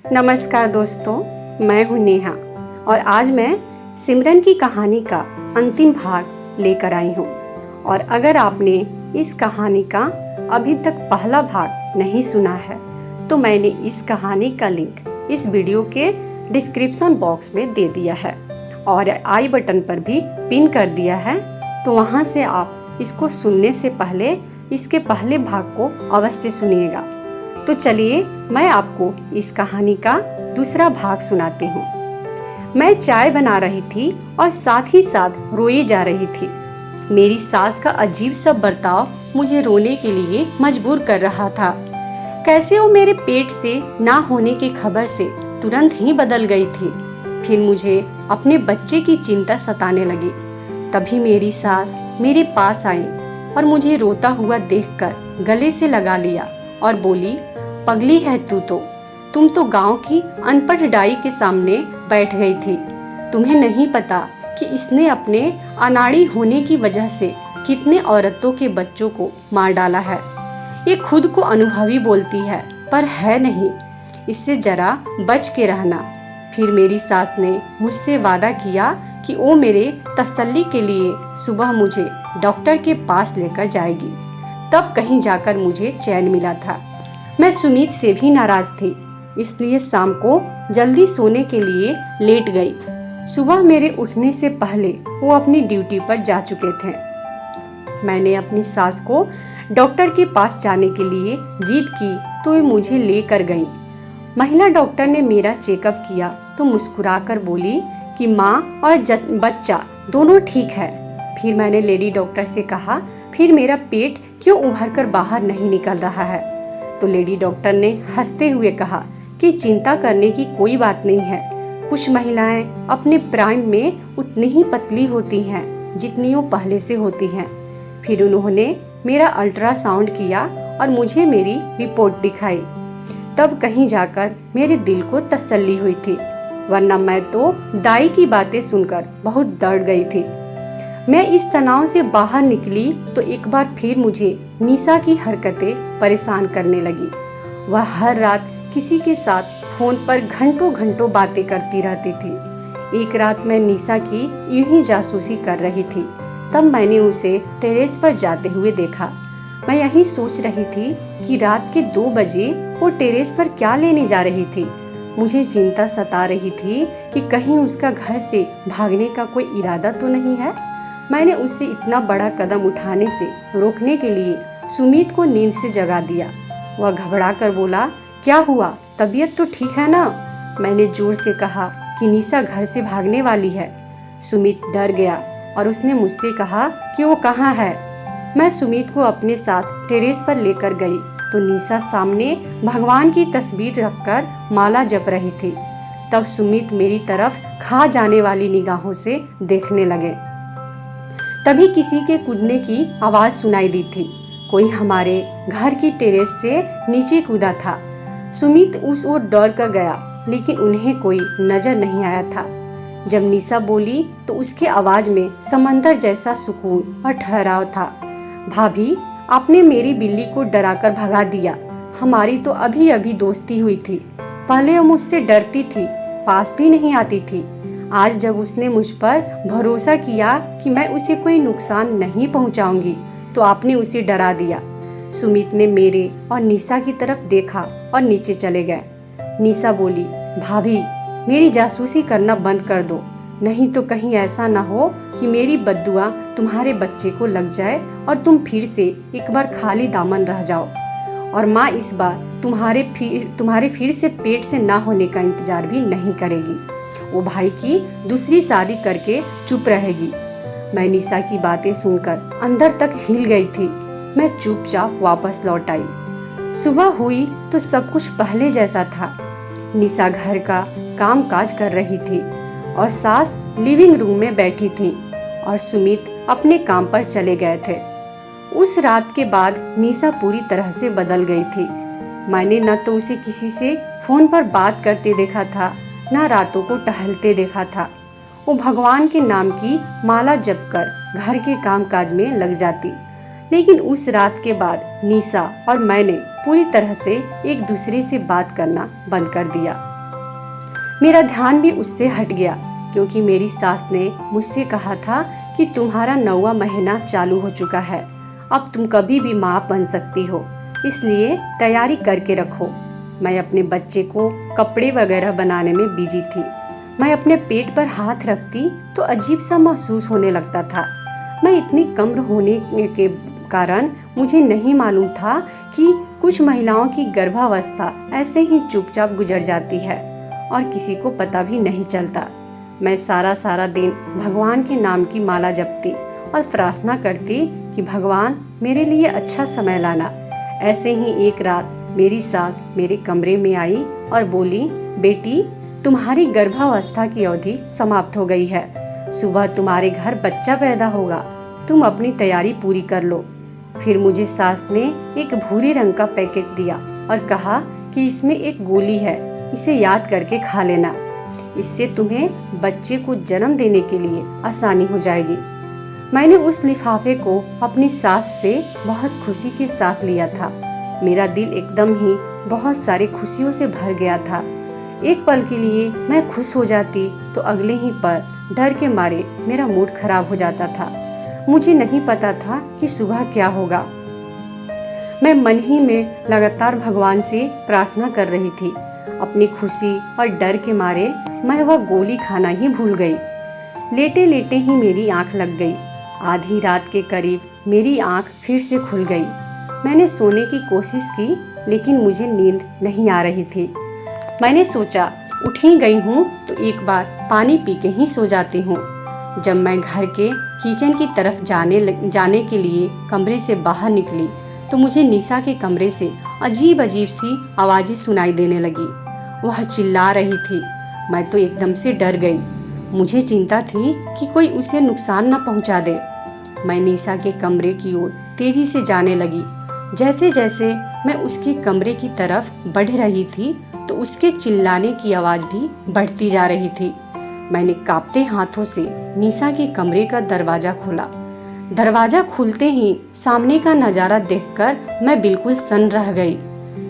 नमस्कार दोस्तों, मैं हूं नेहा और आज मैं सिमरन की कहानी का अंतिम भाग लेकर आई हूं। और अगर आपने इस कहानी का अभी तक पहला भाग नहीं सुना है तो मैंने इस कहानी का लिंक इस वीडियो के डिस्क्रिप्शन बॉक्स में दे दिया है और आई बटन पर भी पिन कर दिया है, तो वहां से आप इसको सुनने से पहले इसके पहले भाग को अवश्य सुनिएगा। तो चलिए मैं आपको इस कहानी का दूसरा भाग सुनाती हूँ। मैं चाय बना रही थी और साथ ही साथ रोई जा रही थी। मेरी सास का अजीब सा बर्ताव मुझे रोने के लिए मजबूर कर रहा था। कैसे वो मेरे पेट से ना होने की खबर से तुरंत ही बदल गई थी। फिर मुझे अपने बच्चे की चिंता सताने लगी। तभी मेरी सास मेरे पास आई और मुझे रोता हुआ देखकर गले से लगा लिया और बोली, पगली है तुम तो गांव की अनपढ़ डाई के सामने बैठ गई थी। तुम्हें नहीं पता कि इसने अपने अनाड़ी होने की वजह से कितने औरतों के बच्चों को मार डाला है। ये खुद को अनुभवी बोलती है पर है नहीं, इससे जरा बच के रहना। फिर मेरी सास ने मुझसे वादा किया कि वो मेरे तसल्ली के लिए सुबह मुझे डॉक्टर के पास लेकर जाएगी। तब कहीं जाकर मुझे चैन मिला था। मैं सुमित से भी नाराज थी, इसलिए शाम को जल्दी सोने के लिए लेट गई। सुबह मेरे उठने से पहले वो अपनी ड्यूटी पर जा चुके थे। मैंने अपनी सास को डॉक्टर के पास जाने के लिए जिद की तो वे मुझे लेकर गई। महिला डॉक्टर ने मेरा चेकअप किया तो मुस्कुराकर बोली कि माँ और बच्चा दोनों ठीक है। फिर मैंने लेडी डॉक्टर से कहा, फिर मेरा पेट क्यों उभर कर बाहर नहीं निकल रहा है? तो लेडी डॉक्टर ने हंसते हुए कहा कि चिंता करने की कोई बात नहीं है। कुछ महिलाएं अपने प्राइम में उतनी ही पतली होती हैं जितनी वो पहले से होती हैं। फिर उन्होंने मेरा अल्ट्रासाउंड किया और मुझे मेरी रिपोर्ट दिखाई। तब कहीं जाकर मेरे दिल को तसल्ली हुई थी, वरना मैं तो दाई की बातें सुनकर बहुत डर गई थी। मैं इस तनाव से बाहर निकली तो एक बार फिर मुझे निशा की हरकतें परेशान करने लगी। वह हर रात किसी के साथ फोन पर घंटों घंटों बातें करती रहती थी। एक रात मैं निशा की यूं ही जासूसी कर रही थी। तब मैंने उसे टेरेस पर जाते हुए देखा। मैं यही सोच रही थी कि रात के 2 बजे वो टेरेस पर क्या लेने जा रही थी। मुझे चिंता सता रही थी कि कहीं उसका घर से भागने का कोई इरादा तो नहीं है। मैंने उसे इतना बड़ा कदम उठाने से रोकने के लिए सुमित को नींद से जगा दिया। वह घबरा कर बोला, क्या हुआ, तबीयत तो ठीक है ना? मैंने जोर से कहा कि निशा घर से भागने वाली है। सुमित डर गया और उसने मुझसे कहा कि वो कहाँ है। मैं सुमित को अपने साथ टेरेस पर लेकर गई तो निशा सामने भगवान की तस्वीर रखकर माला जप रही थी। तब सुमित मेरी तरफ खा जाने वाली निगाहों से देखने लगे। तभी किसी के कूदने की आवाज सुनाई दी थी। कोई हमारे घर की टेरेस से नीचे कूदा था। सुमित उस ओर दौड़ कर गया, लेकिन उन्हें कोई नजर नहीं आया था। जब निशा बोली तो उसके आवाज में समंदर जैसा सुकून और ठहराव था। भाभी, आपने मेरी बिल्ली को डराकर भगा दिया। हमारी तो अभी अभी दोस्ती हुई थी। पहले वो मुझसे डरती थी, पास भी नहीं आती थी। आज जब उसने मुझ पर भरोसा किया कि मैं उसे कोई नुकसान नहीं पहुंचाऊंगी, तो आपने उसे डरा दिया। सुमित ने मेरे और निशा की तरफ देखा और नीचे चले गए। निशा बोली, भाभी, मेरी जासूसी करना बंद कर दो, नहीं तो कहीं ऐसा ना हो कि मेरी बद्दुआ तुम्हारे बच्चे को लग जाए और तुम फिर से एक बार खाली दामन रह जाओ। और माँ इस बार तुम्हारे फिर से पेट से ना होने का इंतजार भी नहीं करेगी। वो भाई की दूसरी शादी करके चुप रहेगी। मैं निशा की बातें सुनकर अंदर तक हिल गई थी। मैं चुपचाप वापस लौट आई। सुबह हुई तो सब कुछ पहले जैसा था। निशा घर का काम काज कर रही थी और सास लिविंग रूम में बैठी थी और सुमित अपने काम पर चले गए थे। उस रात के बाद निशा पूरी तरह से बदल गई थी। मैंने न तो उसे किसी से फोन पर बात करते देखा था, न रातों को टहलते देखा था। वो भगवान के नाम की माला जपकर घर के कामकाज में लग जाती। लेकिन उस रात के बाद निशा और मैंने पूरी तरह से एक दूसरे से बात करना बंद कर दिया। मेरा ध्यान भी उससे हट गया, क्योंकि मेरी सास ने मुझसे कहा था कि तुम्हारा 9वां महीना चालू हो चुका है, अब तुम कभी भी माँ बन सकती हो, इसलिए तैयारी करके रखो। मैं अपने बच्चे को कपड़े वगैरह बनाने में बिजी थी। मैं अपने पेट पर हाथ रखती तो अजीब सा महसूस होने लगता था। मैं इतनी कम होने के कारण मुझे नहीं मालूम था कि कुछ महिलाओं की गर्भावस्था ऐसे ही चुपचाप गुजर जाती है और किसी को पता भी नहीं चलता। मैं सारा दिन भगवान के नाम की माला जपती और प्रार्थना करती कि भगवान मेरे लिए अच्छा समय लाना। ऐसे ही एक रात मेरी सास मेरे कमरे में आई और बोली, बेटी, तुम्हारी गर्भावस्था की अवधि समाप्त हो गई है। सुबह तुम्हारे घर बच्चा पैदा होगा, तुम अपनी तैयारी पूरी कर लो। फिर मुझे सास ने एक भूरे रंग का पैकेट दिया और कहा कि इसमें एक गोली है, इसे याद करके खा लेना। इससे तुम्हें बच्चे को जन्म देने के लिए आसानी हो जाएगी। मैंने उस लिफाफे को अपनी सास से बहुत खुशी के साथ लिया था। मेरा दिल एकदम ही बहुत सारी खुशियों से भर गया था। एक पल के लिए मैं खुश हो जाती तो अगले ही पल डर के मारे मेरा मूड खराब हो जाता था। मुझे नहीं पता था कि सुबह क्या होगा। मैं मन ही में लगातार भगवान से प्रार्थना कर रही थी। अपनी खुशी और डर के मारे मैं वह गोली खाना ही भूल गई। लेटे लेटे ही मेरी आंख लग गई। आधी रात के करीब मेरी आंख फिर से खुल गई। मैंने सोने की कोशिश की, लेकिन मुझे नींद नहीं आ रही थी। मैंने सोचा, उठ ही गई हूँ तो एक बार पानी पी के ही सो जाती हूँ। जब मैं घर के किचन की तरफ जाने के लिए कमरे से बाहर निकली तो मुझे निशा के कमरे से अजीब अजीब सी आवाज़ें सुनाई देने लगी। वह चिल्ला रही थी। मैं तो एकदम से डर गई। मुझे चिंता थी कि कोई उसे नुकसान न पहुंचा दे। मैं निशा के कमरे की ओर तेजी से जाने लगी। जैसे जैसे मैं उसके कमरे की तरफ बढ़ रही थी तो उसके चिल्लाने की आवाज़ भी बढ़ती जा रही थी। मैंने कांपते हाथों से निशा के कमरे का दरवाज़ा खोला। दरवाज़ा खुलते ही सामने का नज़ारा देखकर मैं बिल्कुल सन्न रह गई।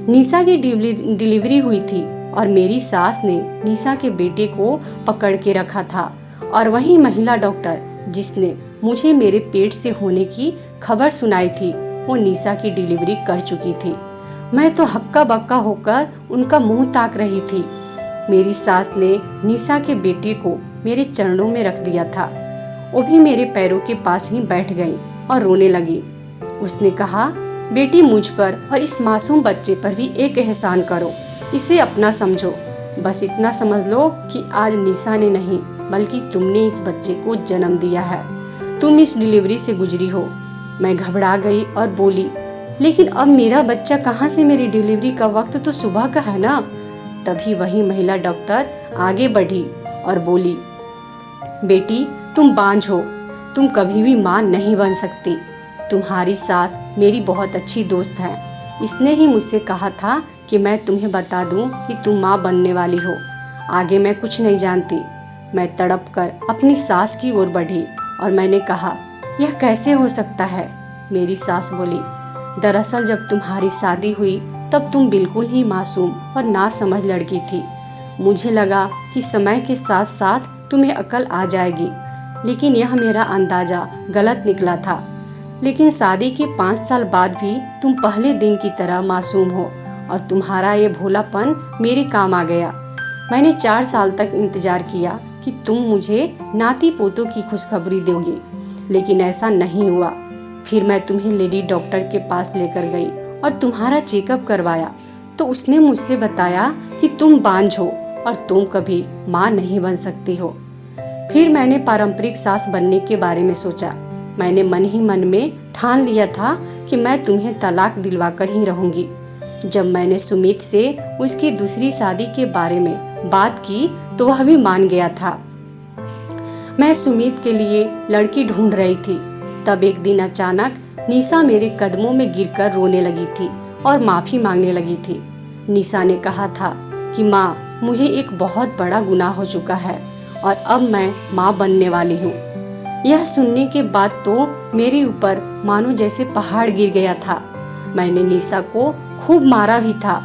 निशा की डिलीवरी हुई थी और मेरी सास ने निशा के बेटे को पकड़ के रखा था, और वही महिला डॉक्टर जिसने मुझे मेरे पेट से होने की खबर सुनाई थी वो निशा की डिलीवरी कर चुकी थी। मैं तो हक्का बक्का होकर उनका मुंह ताक रही थी। मेरी सास ने निशा के बेटे को मेरे चरणों में रख दिया था। वो भी मेरे पैरों के पास ही बैठ गई और रोने लगी। उसने कहा, बेटी, मुझ पर और इस मासूम बच्चे पर भी एक एहसान करो, इसे अपना समझो। बस इतना समझ लो कि आज निशा ने नहीं बल्कि तुमने इस बच्चे को जन्म दिया है। तुम इस डिलीवरी से गुजरी हो। मैं घबरा गई और बोली, लेकिन अब मेरा बच्चा कहाँ से? मेरी डिलीवरी का वक्त तो सुबह का है ना। तभी वही महिला डॉक्टर आगे बढ़ी और बोली, बेटी, तुम बांझ हो, तुम कभी भी माँ नहीं बन सकती। तुम्हारी सास मेरी बहुत अच्छी दोस्त है। इसने ही मुझसे कहा था कि मैं तुम्हें बता दूं कि तुम माँ बनने वाली हो। आगे मैं कुछ नहीं जानती। मैं तड़प कर अपनी सास की ओर बढ़ी और मैंने कहा, यह कैसे हो सकता है? मेरी सास बोली, दरअसल जब तुम्हारी शादी हुई तब तुम बिल्कुल ही मासूम और नासमझ लड़की थी। मुझे लगा कि समय के साथ साथ तुम्हें अकल आ जाएगी, लेकिन यह मेरा अंदाजा गलत निकला था। लेकिन शादी के 5 साल बाद भी तुम पहले दिन की तरह मासूम हो और तुम्हारा ये भोलापन मेरे काम आ गया। मैंने 4 साल तक इंतजार किया कि तुम मुझे नाती पोतों की खुशखबरी दोगी, लेकिन ऐसा नहीं हुआ। फिर मैं तुम्हें लेडी डॉक्टर के पास लेकर गई और तुम्हारा चेकअप करवाया तो उसने मुझसे बताया कि तुम बांझ हो और तुम कभी माँ नहीं बन सकती हो। फिर मैंने पारंपरिक सास बनने के बारे में सोचा। मैंने मन ही मन में ठान लिया था कि मैं तुम्हें तलाक दिलवा कर ही रहूंगी। जब मैंने सुमित से उसकी दूसरी शादी के बारे में बात की तो वह भी मान गया था। मैं सुमित के लिए लड़की ढूंढ रही थी। तब एक दिन अचानक निशा मेरे कदमों में गिरकर रोने लगी थी और माफी मांगने लगी थी। निशा ने कहा था कि माँ, मुझे एक बहुत बड़ा गुनाह हो चुका है और अब मैं माँ बनने वाली हूँ। यह सुनने के बाद तो मेरे ऊपर मानो जैसे पहाड़ गिर गया था। मैंने निशा को खूब मारा भी था।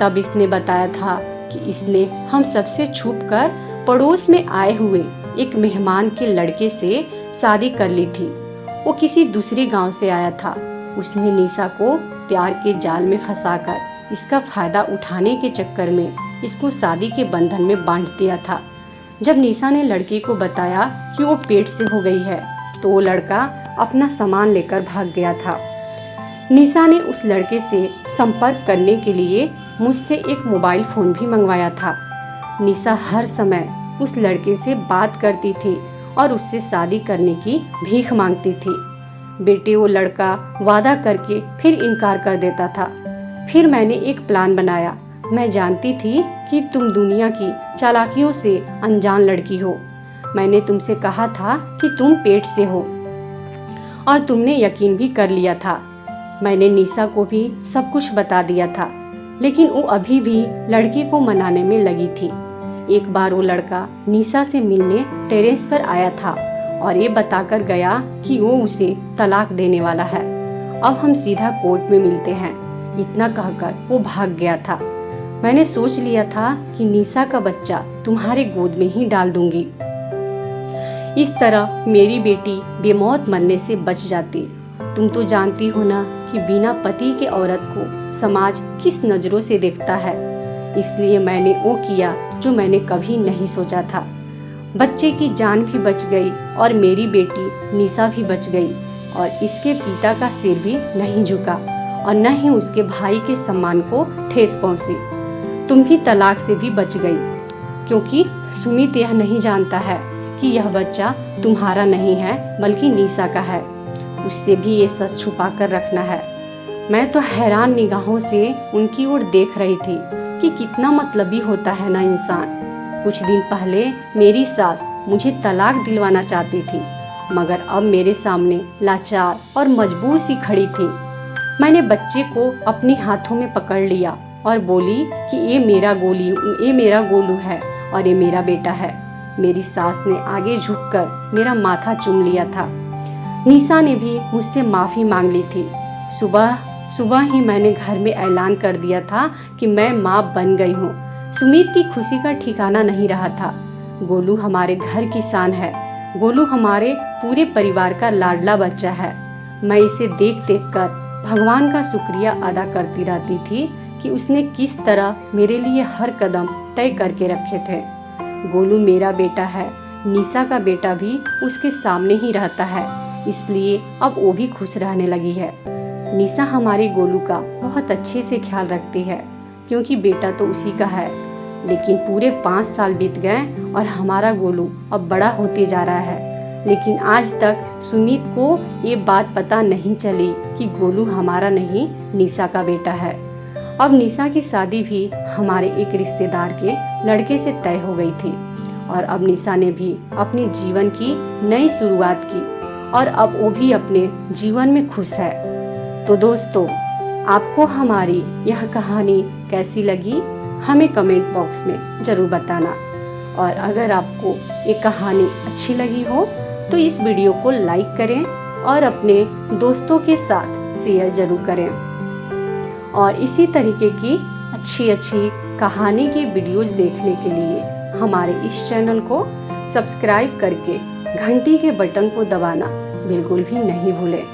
तब इसने बताया था कि इसने हम सबसे छुपकर पड़ोस में आए हुए एक मेहमान के लड़के से शादी कर ली थी। वो किसी दूसरे गांव से आया था। उसने निशा को प्यार के जाल में फंसाकर इसका फायदा उठाने के चक्कर में इसको शादी के बंधन में बांध दिया था। जब निशा ने लड़के को बताया कि वो पेट से हो गई है तो वो लड़का अपना सामान लेकर भाग गया था। निशा ने उस लड़के से संपर्क करने के लिए मुझसे एक मोबाइल फ़ोन भी मंगवाया था। निशा हर समय उस लड़के से बात करती थी और उससे शादी करने की भीख मांगती थी। बेटे वो लड़का वादा करके फिर इनकार कर देता था। फिर मैंने एक प्लान बनाया। मैं जानती थी कि तुम दुनिया की चालाकियों से अनजान लड़की हो। मैंने तुमसे कहा था कि तुम पेट से हो और तुमने यकीन भी कर लिया था। मैंने निशा को भी सब कुछ बता दिया था, लेकिन वो अभी भी लड़की को मनाने में लगी थी। एक बार वो लड़का निशा से मिलने टेरेस पर आया था और ये बताकर गया कि वो उसे तलाक देने वाला है। अब हम सीधा कोर्ट में मिलते हैं, इतना कहकर वो भाग गया था। मैंने सोच लिया था कि निशा का बच्चा तुम्हारे गोद में ही डाल दूंगी। इस तरह मेरी बेटी बेमौत मरने से बच जाती। तुम तो जानती हो ना कि बिना पति के औरत को समाज किस नजरों से देखता है। इसलिए मैंने वो किया जो मैंने कभी नहीं सोचा था। बच्चे की जान भी बच गई और मेरी बेटी निशा भी बच गई और इसके पिता का सिर भी नहीं झुका और न ही उसके भाई के सम्मान को ठेस पहुंची। तुम भी तलाक से भी बच गई, क्योंकि सुमित यह नहीं जानता है कि यह बच्चा तुम्हारा नहीं है बल्कि निशा का है। उससे भी ये सच छुपा कर रखना है। मैं तो हैरान निगाहों से उनकी ओर देख रही थी कि कितना मतलबी होता है ना इंसान। कुछ दिन पहले मेरी सास मुझे तलाक दिलवाना चाहती थी, मगर अब मेरे सामने लाचार और मजबूर सी खड़ी थी। मैंने बच्चे को अपने हाथों में पकड़ लिया और बोली कि ये मेरा गोलू है और ये मेरा बेटा है। मेरी सास ने आगे झुककर मेरा माथा चूम लिया था। निशा ने भी मुझसे माफ़ी मांग ली थी। सुबह ही मैंने घर में ऐलान कर दिया था कि मैं माँ बन गई हूँ। सुमित की खुशी का ठिकाना नहीं रहा था। गोलू हमारे घर की शान है। गोलू हमारे पूरे परिवार का लाडला बच्चा है। मैं इसे देख कर भगवान का शुक्रिया अदा करती रहती थी कि उसने किस तरह मेरे लिए हर कदम तय करके रखे थे। गोलू मेरा बेटा है। निशा का बेटा भी उसके सामने ही रहता है, इसलिए अब वो भी खुश रहने लगी है। निशा हमारे गोलू का बहुत अच्छे से ख्याल रखती है, क्योंकि बेटा तो उसी का है। लेकिन पूरे 5 साल बीत गए और हमारा गोलू अब बड़ा होते जा रहा है, लेकिन आज तक सुमित को ये बात पता नहीं चली कि गोलू हमारा नहीं, निशा का बेटा है। अब निशा की शादी भी हमारे एक रिश्तेदार के लड़के से तय हो गई थी और अब निशा ने भी अपने जीवन की नई शुरुआत की और अब वो भी अपने जीवन में खुश है। तो दोस्तों, आपको हमारी यह कहानी कैसी लगी हमें कमेंट बॉक्स में ज़रूर बताना। और अगर आपको ये कहानी अच्छी लगी हो तो इस वीडियो को लाइक करें और अपने दोस्तों के साथ शेयर ज़रूर करें। और इसी तरीके की अच्छी कहानी की वीडियोज़ देखने के लिए हमारे इस चैनल को सब्सक्राइब करके घंटी के बटन को दबाना बिल्कुल भी नहीं भूलें।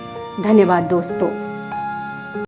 धन्यवाद दोस्तों।